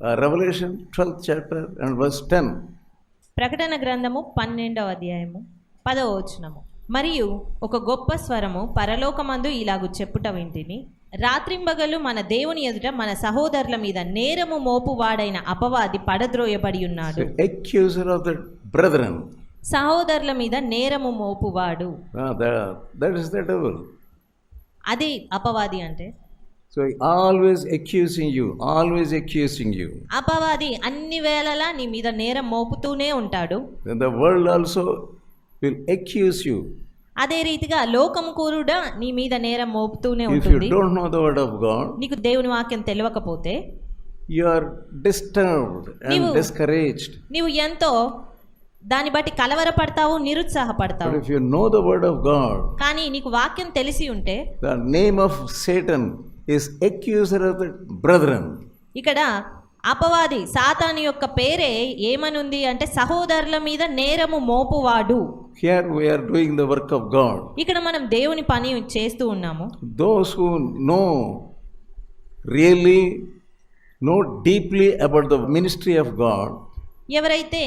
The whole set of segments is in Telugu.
Revelation 12th chapter and verse 10. ప్రకటన గ్రంథము 12వ అధ్యాయము 10వ వచనము. మరియు ఒక గొప్ప స్వరము పరలోకమందు ఇలాగు చెప్పుట వింటిని, రాత్రింబగలు మన దేవుని ఎదుట మన సహోదరుల మీద నేరము మోపువాడైన అపవాది పడద్రోయబడి ఉన్నాడు. So, accuser of the brethren. సహోదరుల మీద నేరము మోపువాడు. That is the devil. అది అపవాది అంటే. So always accusing you, always accusing you. అపవాది అన్ని వేళలా నీ మీద నేరం మోపుతూనే ఉంటాడు. Then the world also will accuse you. అదే రీతిగా లోకము కూడా నీ మీద నేరం మోపుతూనే If ఉంటుంది. you don't know the word of God, నీకు దేవుని వాక్యం తెలియకపోతే you are disturbed and discouraged. నీవు ఎంతో దాన్ని బట్టి కలవరపడతావు, నిరుత్సాహపడతావు. But if you know the word of God, కానీ నీకు వాక్యం తెలిసి ఉంటే, the name of Satan is accuser of the brethren. ఇక్కడ అపవాది సాతాను యొక్క పేరే ఏమనుంది అంటే సహోదరుల మీద నేరము మోపువాడు. Here we are doing the work of God. ఇక్కడ మనం దేవుని పని చేస్తూ ఉన్నాము. Those who really know deeply about the ministry of God, ఎవరైతే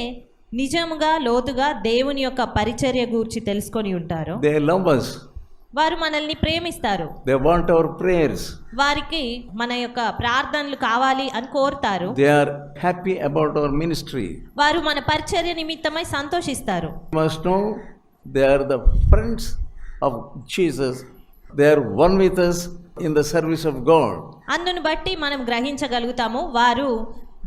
నిజముగా లోతుగా దేవుని యొక్క పరిచర్య గురించి తెలుసుకొని ఉంటారో, they love us. వారు మనల్ని ప్రేమిస్తారు. They want our prayers. వారికి మన యొక్క ప్రార్థనలు కావాలి అని కోరుతారు. They are happy about our ministry. వారు మన పరిచర్య నిమిత్తమై సంతోషిస్తారు. You must know they are the friends of Jesus. They are one with us in the service of God. అందును బట్టి మనం గ్రహించగలుగుతాము, వారు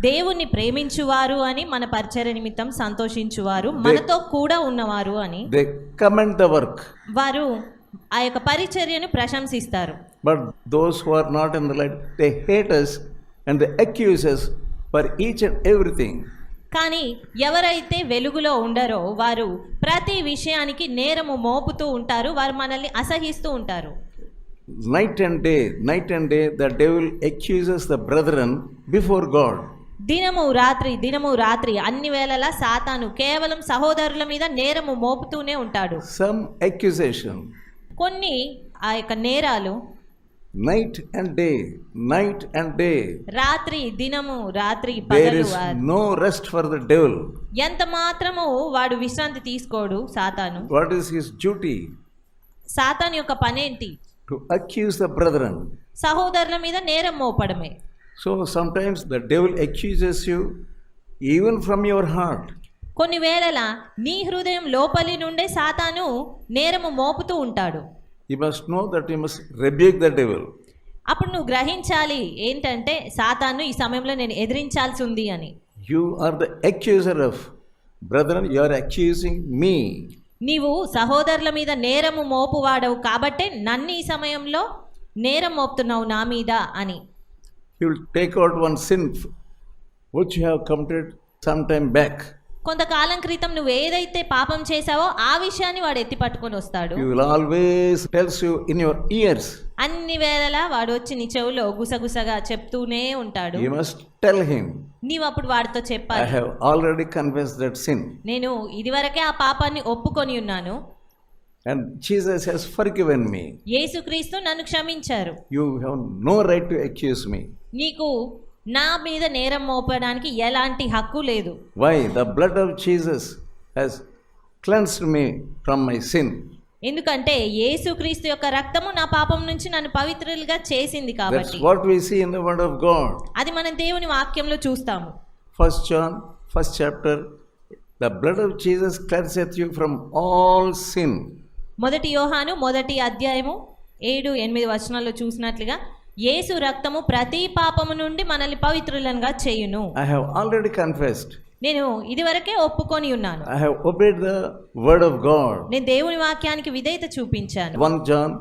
దేవుణ్ణి ప్రేమించువారు అని, మన పరిచర్య నిమిత్తం సంతోషించువారు, మనతో కూడా ఉన్నవారు అని. They commend the work. వారు ఆ యొక్క పరిచర్యను ప్రశంసిస్తారు. But those who are not in the light, they hate us and they accuse us for each and everything. కానీ ఎవరైతే వెలుగులో ఉండరో వారు ప్రతి విషయానికి నేరము మోపుతూ ఉంటారు, వారు మనల్ని అసహిస్తూ ఉంటారు. Night and day, the devil accuses the brethren before God. దినము రాత్రి అన్ని వేళలా సాతాను కేవలం సహోదరుల మీద నేరము మోపుతూనే ఉంటాడు. Some accusation. కొన్ని ఆ యొక్క నేరాలు Night and day. దినము రాత్రి There పగలు. is no rest for the devil. ఎంత మాత్రము వాడు విశ్రాంతి తీసుకోడు సాతాను. What is his duty? సాతాను యొక్క పనేంటి? To accuse the brethren. సహోదరుల మీద నేరం మోపడమే. So sometimes the devil accuses you even from your heart. కొన్ని వేళల నీ హృదయం లోపలి నుండే సాతాను నేరము మోపుతూ ఉంటాడు. You must know that you must rebuke the devil. అప్పుడు నువ్వు గ్రహించాలి ఏంటంటే సాతాను ఈ సమయంలో నేను ఎదిరించాల్సి ఉంది అని. You are the accuser of brethren. You are accusing me. నీవు సహోదరుల మీద నేరము మోపువాడవు కాబట్టే నన్ను ఈ సమయంలో నేరం మోపుతున్నావు నా మీద అని. He will take out one sin which you have committed some time back. కొంతకాలం క్రితం నువ్వు ఏదైతే పాపం చేశావో ఆ విషయాన్ని వాడు ఎత్తి పట్టుకొని వస్తాడు. He will always tells you in your ears. అన్ని వేళలా వాడు వచ్చి నీ చెవులో గుసగుసగా చెప్తూనే ఉంటాడు. You must tell him. నీవు అప్పుడు వాడితో చెప్పాలి, I have already confessed that sin. నేను ఇదివరకే ఆ పాపాన్ని ఒప్పుకొని ఉన్నాను. And Jesus has forgiven me. యేసుక్రీస్తు నన్ను క్షమించారు. You have no right to accuse me. నీకు నా మీద నేరం మోపడానికి ఎలాంటి హక్కు లేదు. Why? The blood of Jesus has cleansed me from my sin. ఎందుకంటే యేసుక్రీస్తు యొక్క రక్తము నా పాపం నుంచి నన్ను పవిత్రులుగా చేసింది కాబట్టి. That's what we see in the word of God. అది మనం దేవుని వాక్యంలో చూస్తాము. 1 John 1st chapter, the blood of Jesus cleanseth you from all sin. మొదటి యోహాను 1వ అధ్యాయము 7-8 వచనాల్లో చూసినట్లుగా యేసు రక్తము ప్రతి పాపము నుండి మనల్ని పవిత్రులంగా చేయును. I have already confessed. నేను ఇదివరకే ఒప్పుకొని ఉన్నాను. I have obeyed the word of God. నేను దేవుని వాక్యానికి విధేయత చూపించాను. 1 John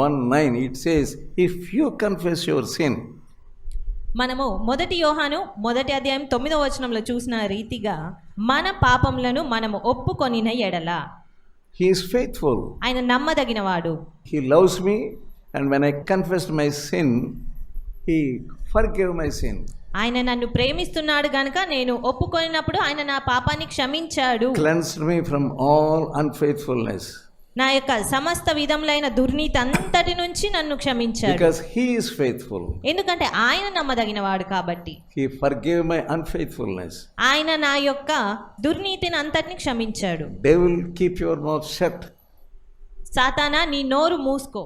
1:9 it says, if you confess your sin. మనము మొదటి యోహాను 1వ అధ్యాయం 9వ వచనంలో చూసిన రీతిగా మన పాపములను మనము ఒప్పుకొనిన ఎడల He is faithful. ఆయన నమ్మదగినవాడు. He loves me, and when I confessed my sin, He forgave my sin. ఆయన నన్ను ప్రేమిస్తున్నాడు గనుక నేను ఒప్పుకొనినప్పుడు ఆయన నా పాపాన్ని క్షమించాడు. Cleansed me from all unfaithfulness. నా యొక్క సమస్త విధములైన దుర్నీతి అంతటి నుంచి నన్ను క్షమించాడు. Because He is faithful. ఎందుకంటే ఆయన నమ్మదగిన వాడు కాబట్టి. He forgave my unfaithfulness. ఆయన నా యొక్క దుర్నీతిని అంతటిని క్షమించాడు. Devil, keep your mouth shut. సాతానా నీ నోరు మూసుకో.